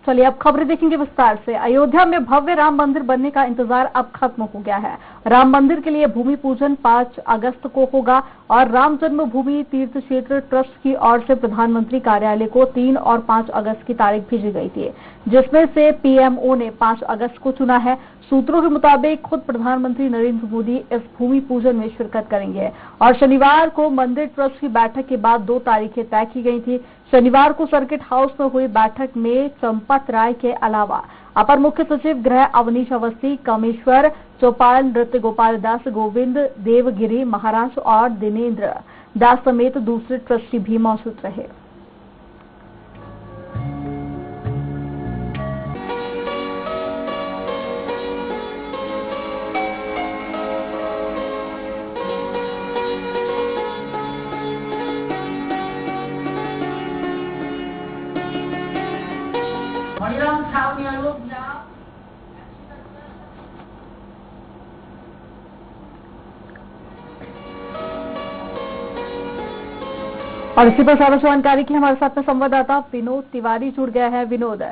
चलिए अब खबरें देखेंगे विस्तार से। अयोध्या में भव्य राम मंदिर बनने का इंतजार अब खत्म हो गया है। राम मंदिर के लिए भूमि पूजन 5 अगस्त को होगा और राम जन्मभूमि तीर्थ क्षेत्र ट्रस्ट की ओर से प्रधानमंत्री कार्यालय को 3 और 5 अगस्त की तारीख भेजी गई थी, जिसमें से पीएमओ ने 5 अगस्त को चुना है। सूत्रों के मुताबिक खुद प्रधानमंत्री नरेंद्र मोदी इस भूमि पूजन में शिरकत करेंगे और शनिवार को मंदिर ट्रस्ट की बैठक के बाद 2 तारीखें तय की गई थी। शनिवार को सर्किट हाउस में हुई बैठक में चंपत राय के अलावा अपर मुख्य सचिव गृह अवनीश अवस्थी, कामेश्वर चौपाल, नृत्य गोपाल दास, गोविंद देवगिरी महाराज और दिनेंद्र दास समेत दूसरे ट्रस्टी भी मौजूद रहे। और इसी पर ज्यादा जानकारी के लिए हमारे साथ में संवाददाता विनोद तिवारी जुड़ गया है। विनोद,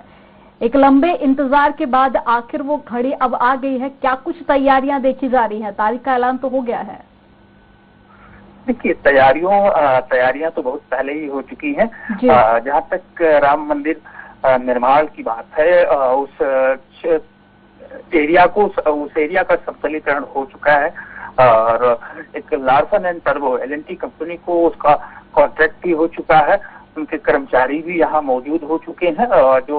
एक लंबे इंतजार के बाद आखिर वो घड़ी अब आ गई है, क्या कुछ तैयारियां देखी जा रही हैं? तारीख का ऐलान तो हो गया है। देखिए, तैयारियां तो बहुत पहले ही हो चुकी हैं। जहां तक राम मंदिर निर्माण की बात है, उस एरिया का समतलीकरण हो चुका है और एक Larsen and turbo L&T company को उसका कॉन्ट्रैक्ट भी हो चुका है। उनके कर्मचारी भी यहाँ मौजूद हो चुके हैं और जो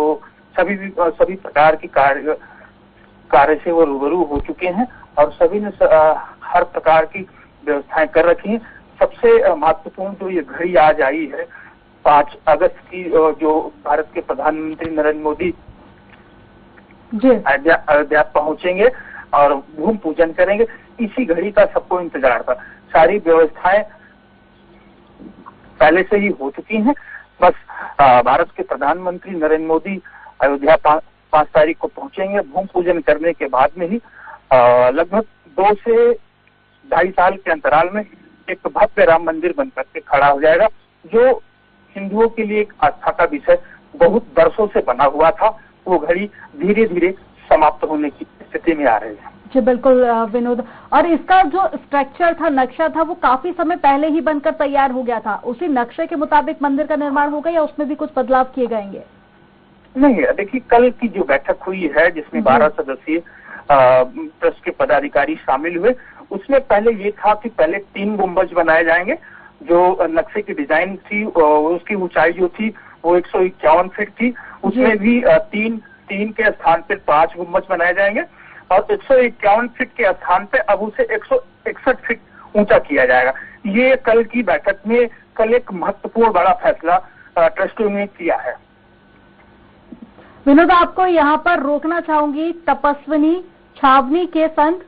सभी प्रकार की कार्य से वो रूबरू हो चुके हैं और सभी ने हर प्रकार की व्यवस्थाएं कर रखी हैं। सबसे महत्वपूर्ण जो ये घड़ी आज आई है 5 अगस्त की, जो भारत के प्रधानमंत्री नरेंद्र मोदी अयोध्या पहुंचेंगे और भूमि पूजन करेंगे, इसी घड़ी का सबको इंतजार था। सारी व्यवस्थाएं पहले से ही हो चुकी हैं। बस भारत के प्रधानमंत्री नरेंद्र मोदी अयोध्या 5 तारीख को पहुंचेंगे। भूमि पूजन करने के बाद में ही लगभग 2 से 2.5 साल के अंतराल में एक भव्य राम मंदिर बनकर के खड़ा हो जाएगा, जो हिंदुओं के लिए एक आस्था का विषय बहुत वर्षों से बना हुआ था। वो घड़ी धीरे धीरे समाप्त होने की स्थिति में आ रही है। जी बिल्कुल विनोद, और इसका जो स्ट्रक्चर था, नक्शा था, वो काफी समय पहले ही बनकर तैयार हो गया था। उसी नक्शे के मुताबिक मंदिर का निर्माण होगा या उसमें भी कुछ बदलाव किए जाएंगे? नहीं, देखिए, कल की जो बैठक हुई है जिसमें 12 सदस्यीय ट्रस्ट के पदाधिकारी शामिल हुए, उसमें पहले ये था कि पहले 3 गुंबज बनाए जाएंगे। जो नक्शे की डिजाइन थी उसकी ऊंचाई जो थी वो 151 फीट थी। उसमें भी 3 के स्थान पे 5 गुंबज बनाए जाएंगे और 151 फीट के स्थान पे अब उसे 161 फीट ऊंचा किया जाएगा। ये कल की बैठक में कल एक महत्वपूर्ण बड़ा फैसला ट्रस्टियों ने किया है। विनोद, आपको यहाँ पर रोकना चाहूंगी। तपस्विनी छावनी के संत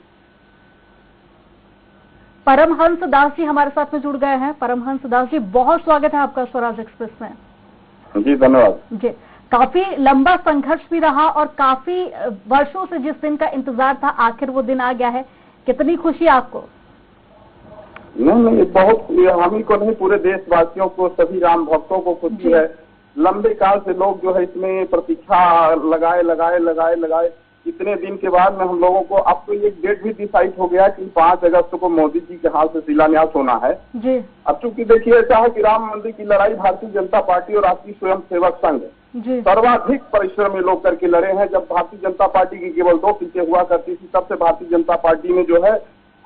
परमहंस दास जी हमारे साथ में जुड़ गए हैं। परमहंस दास जी, बहुत स्वागत है आपका स्वराज एक्सप्रेस में। जी धन्यवाद। जी, काफी लंबा संघर्ष भी रहा और काफी वर्षों से जिस दिन का इंतजार था, आखिर वो दिन आ गया है। कितनी खुशी आपको? नहीं, बहुत हम ही को नहीं, पूरे देशवासियों को, सभी राम भक्तों को खुशी है। लंबे काल से लोग जो है इसमें प्रतीक्षा लगाए इतने दिन के बाद में हम लोगों को अब तो एक डेट भी डिसाइड हो गया कि 5 अगस्त को मोदी जी के हाथ से शिलान्यास होना है। जी। अब चूंकि देखिए ऐसा है कि राम मंदिर की लड़ाई भारतीय जनता पार्टी और राष्ट्रीय स्वयं सेवक संघ सर्वाधिक परिश्रम में लोग करके लड़े हैं। जब भारतीय जनता पार्टी की केवल 2 सीटें हुआ करती थी, तब से भारतीय जनता पार्टी ने जो है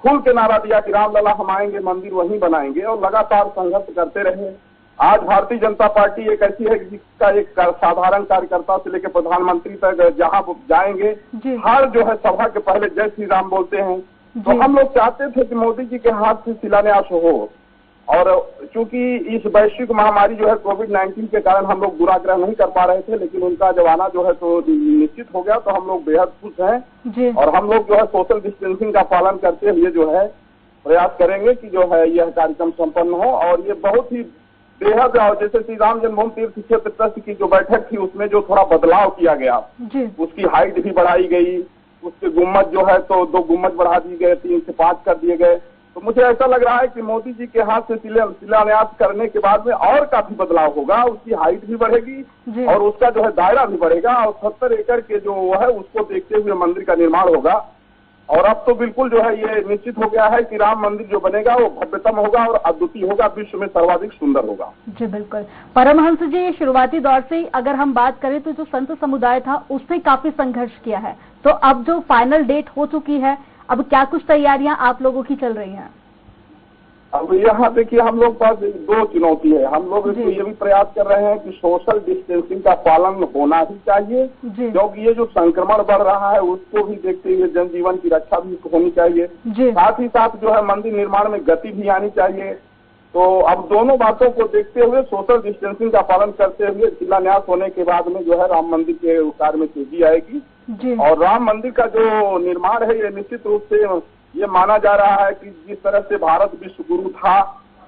खुल के नारा दिया कि रामलला हम आएंगे, मंदिर वहीं बनाएंगे, और लगातार संघर्ष करते रहे। आज भारतीय जनता पार्टी एक ऐसी है जिसका एक साधारण कार्यकर्ता से लेकर प्रधानमंत्री तक जहां जाएंगे हर जो है सभा के पहले जय श्री राम बोलते हैं। तो हम लोग चाहते थे कि मोदी जी के हाथ से शिलान्यास हो, और चूंकि इस वैश्विक महामारी जो है कोविड-19 के कारण हम लोग दुराग्रह नहीं कर पा रहे थे, लेकिन उनका जब आना जो है तो निश्चित हो गया, तो हम लोग बेहद खुश हैं। और हम लोग जो है सोशल डिस्टेंसिंग का पालन करते हुए जो है प्रयास करेंगे कि जो है यह कार्यक्रम संपन्न हो। और ये बहुत ही बेहद, जैसे श्री राम जन्मभूमि तीर्थ क्षेत्र ट्रस्ट की जो बैठक थी उसमें जो थोड़ा बदलाव किया गया, उसकी हाइट भी बढ़ाई गई, उसके गुम्मज जो है तो 2 गुम्मज बढ़ा दिए गए, 3 से 5 कर दिए गए। तो मुझे ऐसा लग रहा है कि मोदी जी के हाथ से शिलान्यास करने के बाद में और काफी बदलाव होगा, उसकी हाइट भी बढ़ेगी और उसका जो है दायरा भी बढ़ेगा और 70 एकड़ के जो है उसको देखते हुए मंदिर का निर्माण होगा। और अब तो बिल्कुल जो है ये निश्चित हो गया है कि राम मंदिर जो बनेगा वो भव्यतम होगा और अद्वितीय होगा, विश्व में सर्वाधिक सुंदर होगा। जी बिल्कुल। परमहंस जी, शुरुआती दौर से अगर हम बात करें तो जो संत समुदाय था उसने काफी संघर्ष किया है, तो अब जो फाइनल डेट हो चुकी है, अब क्या कुछ तैयारियां आप लोगों की चल रही हैं? अब यहाँ देखिए हम लोग पास दो चुनौती है। हम लोग इसको ये भी प्रयास कर रहे हैं कि सोशल डिस्टेंसिंग का पालन होना ही चाहिए, क्योंकि ये जो संक्रमण बढ़ रहा है उसको भी देखते हुए जनजीवन की रक्षा भी होनी चाहिए। साथ ही साथ जो है मंदिर निर्माण में गति भी आनी चाहिए। तो अब दोनों बातों को देखते हुए सोशल डिस्टेंसिंग का पालन करते हुए शिलान्यास होने के बाद में जो है राम मंदिर के कार्य में तेजी आएगी। और राम मंदिर का जो निर्माण है ये निश्चित रूप से ये माना जा रहा है कि जिस तरह से भारत विश्व गुरु था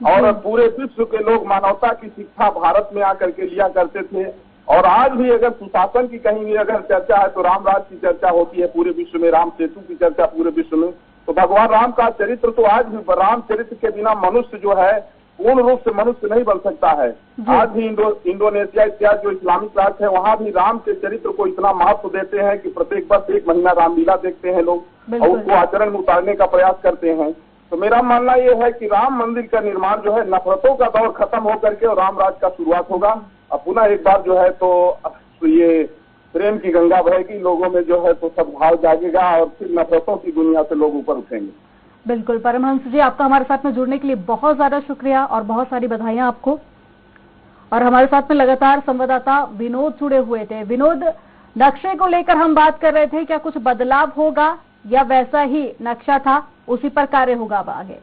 और पूरे विश्व के लोग मानवता की शिक्षा भारत में आकर के लिया करते थे, और आज भी अगर सुशासन की कहीं भी अगर चर्चा है तो राम राज की चर्चा होती है पूरे विश्व में, राम सेतु की चर्चा पूरे विश्व में। तो भगवान राम का चरित्र तो आज भी, राम चरित्र के बिना मनुष्य जो है पूर्ण रूप से मनुष्य नहीं बन सकता है। आज भी इंडोनेशिया इत्यादि जो इस्लामिक राष्ट्र है वहाँ भी राम के चरित्र को इतना महत्व देते हैं कि प्रत्येक वर्ष 1 महीना रामलीला देखते हैं लोग और उसको आचरण में उतारने का प्रयास करते हैं। तो मेरा मानना ये है कि राम मंदिर का निर्माण जो है नफरतों का दौर खत्म होकर के और राम राज का शुरुआत होगा। अब पुनः एक बार जो है तो ये प्रेम की गंगा बहेगी, लोगों में जो है तो सद्भाव जागेगा और फिर नफरतों की दुनिया से लोग ऊपर उठेंगे। बिल्कुल। परमहंस जी, आपका हमारे साथ में जुड़ने के लिए बहुत ज्यादा शुक्रिया और बहुत सारी बधाइयां आपको। और हमारे साथ में लगातार संवाददाता विनोद जुड़े हुए थे। विनोद, नक्शे को लेकर हम बात कर रहे थे, क्या कुछ बदलाव होगा या वैसा ही नक्शा था उसी पर कार्य होगा अब आगे?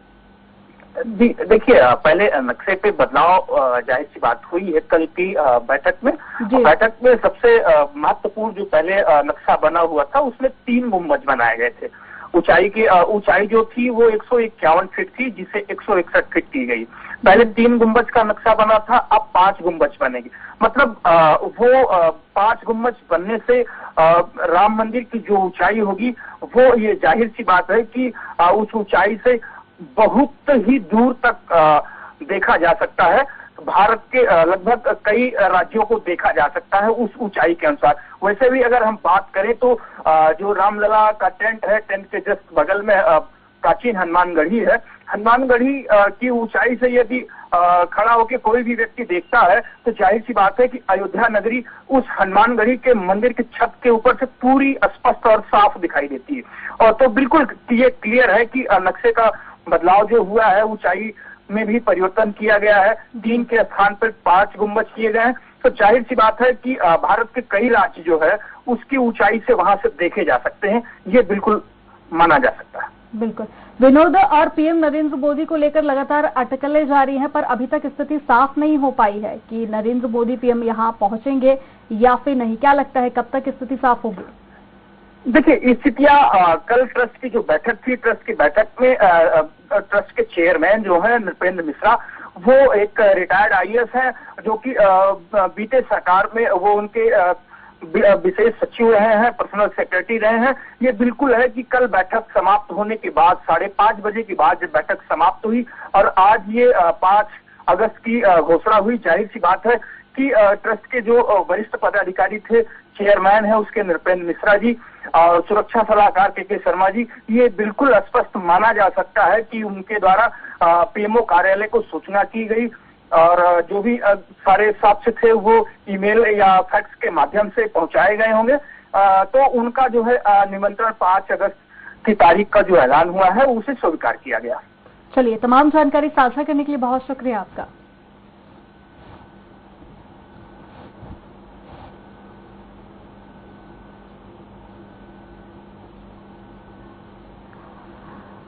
देखिए, पहले नक्शे पे बदलाव जाहिर सी बात हुई है कल की बैठक में। बैठक में सबसे महत्वपूर्ण जो पहले नक्शा बना हुआ था उसमें 3 गुंबज बनाए गए थे। ऊंचाई जो थी वो 151 फीट थी, जिसे 161 फीट की गई। पहले 3 गुंबज का नक्शा बना था, अब 5 गुंबज बनेगी। मतलब वो 5 गुंबज बनने से राम मंदिर की जो ऊंचाई होगी वो ये जाहिर सी बात है कि उस ऊंचाई से बहुत ही दूर तक देखा जा सकता है। भारत के लगभग कई राज्यों को देखा जा सकता है उस ऊंचाई के अनुसार। वैसे भी अगर हम बात करें तो जो रामलला का टेंट है, टेंट के जस्ट बगल में प्राचीन हनुमानगढ़ी है। हनुमानगढ़ी की ऊंचाई से यदि खड़ा होकर कोई भी व्यक्ति देखता है तो जाहिर सी बात है कि अयोध्या नगरी उस हनुमानगढ़ी के मंदिर की छत के ऊपर से पूरी स्पष्ट और साफ दिखाई देती है। और तो बिल्कुल ये क्लियर है कि नक्शे का बदलाव जो हुआ है, ऊंचाई में भी परिवर्तन किया गया है। 3 के स्थान पर 5 गुंबज किए गए हैं। तो जाहिर सी बात है कि भारत के कई राज्य जो है उसकी ऊंचाई से वहां से देखे जा सकते हैं, ये बिल्कुल माना जा सकता है। बिल्कुल। विनोद, और पीएम नरेंद्र मोदी को लेकर लगातार अटकलें जारी हैं, पर अभी तक स्थिति साफ नहीं हो पाई है कि नरेंद्र मोदी पीएम यहां पहुंचेंगे या फिर नहीं। क्या लगता है कब तक स्थिति साफ होगी? देखिए, स्थितियां कल ट्रस्ट की जो बैठक थी, ट्रस्ट की बैठक में ट्रस्ट के चेयरमैन जो है नृपेंद्र मिश्रा, वो एक रिटायर्ड आईएएस है जो कि बीते सरकार में वो उनके विशेष सचिव रहे हैं, पर्सनल सेक्रेटरी रहे हैं। ये बिल्कुल है कि कल बैठक समाप्त होने के बाद 5:30 बजे के बाद जब बैठक समाप्त हुई और आज ये 5 अगस्त की घोषणा हुई, जाहिर सी बात है कि ट्रस्ट के जो वरिष्ठ पदाधिकारी थे, चेयरमैन है उसके नृपेंद्र मिश्रा जी और सुरक्षा सलाहकार के शर्मा जी, ये बिल्कुल स्पष्ट माना जा सकता है कि उनके द्वारा पीएमओ कार्यालय को सूचना की गई और जो भी सारे साक्ष्य थे वो ईमेल या फैक्स के माध्यम से पहुंचाए गए होंगे। तो उनका जो है निमंत्रण 5 अगस्त की तारीख का जो ऐलान हुआ है उसे स्वीकार किया गया। चलिए, तमाम जानकारी साझा करने के लिए बहुत शुक्रिया आपका।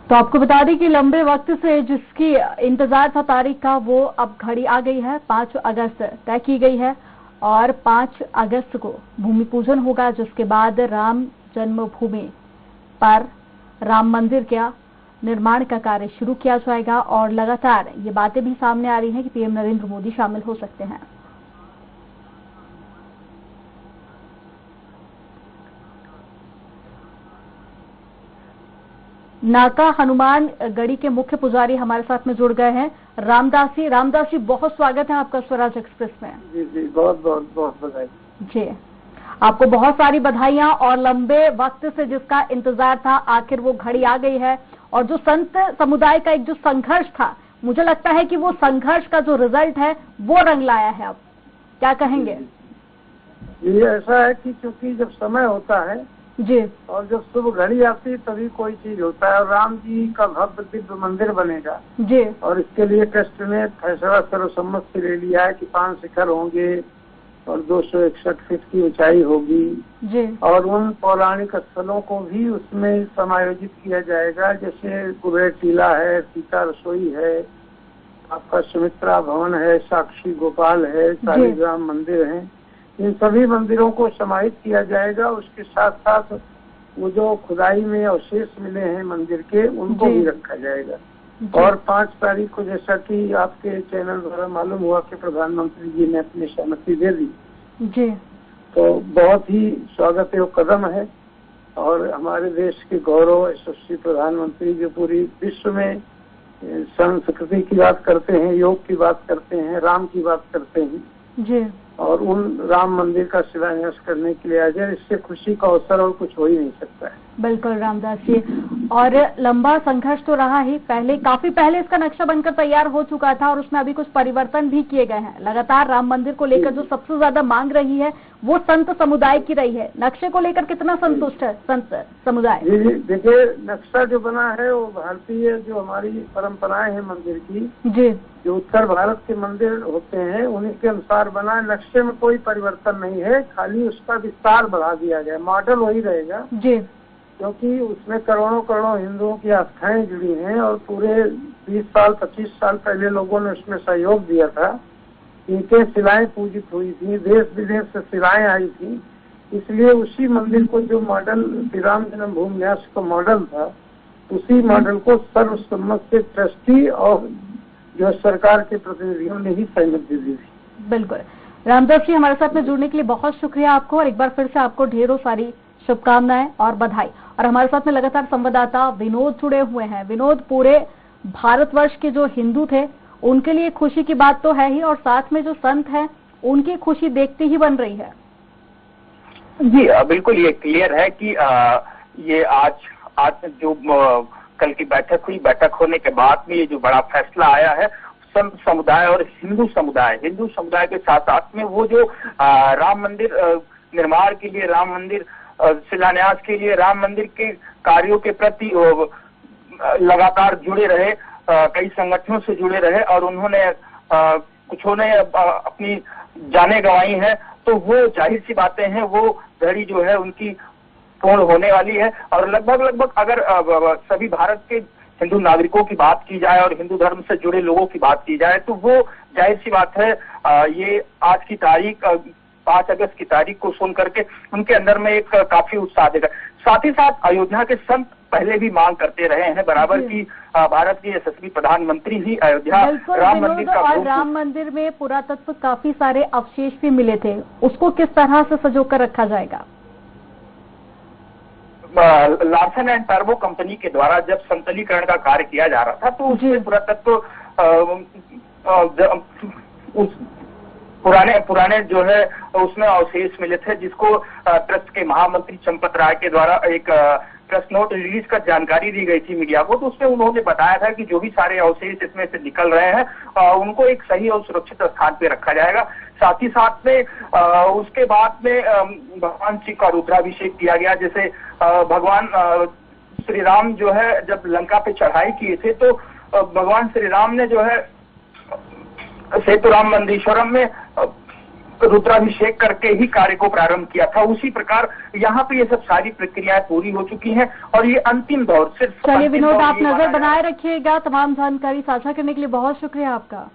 तो आपको बता दें कि लंबे वक्त से जिसकी इंतजार था तारीख का, वो अब घड़ी आ गई है। 5 अगस्त तय की गई है और 5 अगस्त को भूमि पूजन होगा, जिसके बाद राम जन्मभूमि पर राम मंदिर का निर्माण का कार्य शुरू किया जाएगा। और लगातार ये बातें भी सामने आ रही हैं कि पीएम नरेंद्र मोदी शामिल हो सकते हैं। नाका हनुमान गढ़ी के मुख्य पुजारी हमारे साथ में जुड़ गए हैं, रामदास जी। रामदास जी, बहुत स्वागत है आपका स्वराज एक्सप्रेस में। जी जी, बहुत बहुत बहुत बधाई जी। आपको बहुत सारी बधाइयां, और लंबे वक्त से जिसका इंतजार था, आखिर वो घड़ी आ गई है। और जो संत समुदाय का एक जो संघर्ष था, मुझे लगता है कि वो संघर्ष का जो रिजल्ट है वो रंग लाया है। अब क्या कहेंगे? ये ऐसा है कि क्योंकि जब समय होता है जी, और जब शुभ घड़ी आती है तभी कोई चीज होता है। और राम जी का भव्य दिव्य मंदिर बनेगा जी, और इसके लिए ट्रस्ट ने फैसला सर्वसम्मत से ले लिया है कि 5 शिखर होंगे और 261 फीट की ऊंचाई होगी जी, और उन पौराणिक स्थलों को भी उसमें समायोजित किया जाएगा। जैसे कुबेर टीला है, सीता रसोई है, आपका सुमित्रा भवन है, साक्षी गोपाल है, शालिग्राम मंदिर है। इन सभी मंदिरों को समाहित किया जाएगा। उसके साथ साथ वो जो खुदाई में अवशेष मिले हैं मंदिर के, उनको भी रखा जाएगा। और 5 तारीख को, जैसा कि आपके चैनल द्वारा मालूम हुआ कि प्रधानमंत्री जी ने अपनी सहमति दे दी जी, तो बहुत ही स्वागत योग्य कदम है। और हमारे देश के गौरव यशस्वी प्रधानमंत्री जो पूरी विश्व में संस्कृति की बात करते हैं, योग की बात करते हैं, राम की बात करते हैं जी, और उन राम मंदिर का शिलान्यास करने के लिए आज इससे खुशी का अवसर और कुछ हो ही नहीं सकता है। बिल्कुल रामदास जी। और लंबा संघर्ष तो रहा ही, काफी पहले इसका नक्शा बनकर तैयार हो चुका था और उसमें अभी कुछ परिवर्तन भी किए गए हैं। लगातार राम मंदिर को लेकर जो सबसे ज्यादा मांग रही है वो संत समुदाय की रही है। नक्शे को लेकर कितना संतुष्ट है संत समुदाय? जी जी, देखिए नक्शा जो बना है वो भारतीय जो हमारी परंपराएं हैं मंदिर की, जी, जो उत्तर भारत के मंदिर होते हैं उन्हीं के अनुसार बना है। नक्शे में कोई परिवर्तन नहीं है, खाली उसका विस्तार बढ़ा दिया गया। मॉडल वही रहेगा जी, क्योंकि उसमें करोड़ों करोड़ों हिंदुओं की आस्थाएं जुड़ी हैं और पूरे 20 साल 25 साल पहले लोगों ने उसमें सहयोग दिया था। इनके शिलाएं पूजित हुई थी, देश विदेश से शिलाएं आई थी। इसलिए उसी मंदिर को जो मॉडल श्री राम जन्मभूमि न्यास का मॉडल था, उसी मॉडल को सर्वसम्मत से ट्रस्टी और जो सरकार के प्रतिनिधियों ने ही सहमति दी थी। बिल्कुल। रामदास जी, हमारे साथ में जुड़ने के लिए बहुत शुक्रिया आपको, और एक बार फिर से आपको ढेरों सारी शुभकामनाएं और बधाई। और हमारे साथ में लगातार संवाददाता विनोद जुड़े हुए हैं। विनोद, पूरे भारतवर्ष के जो हिंदू थे उनके लिए खुशी की बात तो है ही, और साथ में जो संत हैं उनकी खुशी देखती ही बन रही है। जी बिल्कुल, ये क्लियर है कि ये आज जो कल की बैठक हुई, बैठक होने के बाद में ये जो बड़ा फैसला आया है, संत समुदाय और हिंदू समुदाय के साथ साथ में वो जो राम मंदिर निर्माण के लिए, राम मंदिर शिलान्यास के लिए, राम मंदिर के कार्यों के प्रति लगातार जुड़े रहे, कई संगठनों से जुड़े रहे और उन्होंने कुछों ने अपनी जानें गंवाई हैं, तो वो जाहिर सी बातें हैं, वो घड़ी जो है उनकी पूर्ण होने वाली है। और लगभग अगर सभी भारत के हिंदू नागरिकों की बात की जाए और हिंदू धर्म से जुड़े लोगों की बात की जाए तो वो जाहिर सी बात है, ये आज की तारीख 5 अगस्त की तारीख को सुन करके उनके अंदर में एक काफी उत्साह देगा। साथ ही साथ अयोध्या के संत पहले भी मांग करते रहे हैं बराबर की भारत के यशस्वी प्रधानमंत्री ही अयोध्या राम मंदिर का, और राम मंदिर में पुरातत्व काफी सारे अवशेष भी मिले थे, उसको किस तरह से संजोकर रखा जाएगा? लार्सन एंड टर्बो कंपनी के द्वारा जब समतलीकरण का कार्य किया जा रहा था तो उसमें पुरातत्व पुराने जो है उसमें अवशेष मिले थे, जिसको ट्रस्ट के महामंत्री चंपत राय के द्वारा एक प्रेस नोट रिलीज कर जानकारी दी गई थी मीडिया को। तो उसमें उन्होंने बताया था कि जो भी सारे अवशेष इसमें से निकल रहे हैं उनको एक सही और सुरक्षित स्थान पे रखा जाएगा। साथ ही साथ में उसके बाद में भगवान शिव का रुद्राभिषेक किया गया। जैसे भगवान श्री राम जो है जब लंका पे चढ़ाई किए थे तो भगवान श्री राम ने जो है सेतुराम मंदीश्वरम में रुद्राभिषेक करके ही कार्य को प्रारंभ किया था। उसी प्रकार यहाँ पे ये सब सारी प्रक्रियाएं पूरी हो चुकी हैं और ये अंतिम दौर सिर्फ। चलिए विनोद, आप नजर बनाए रखिएगा। तमाम जानकारी साझा करने के लिए बहुत शुक्रिया आपका।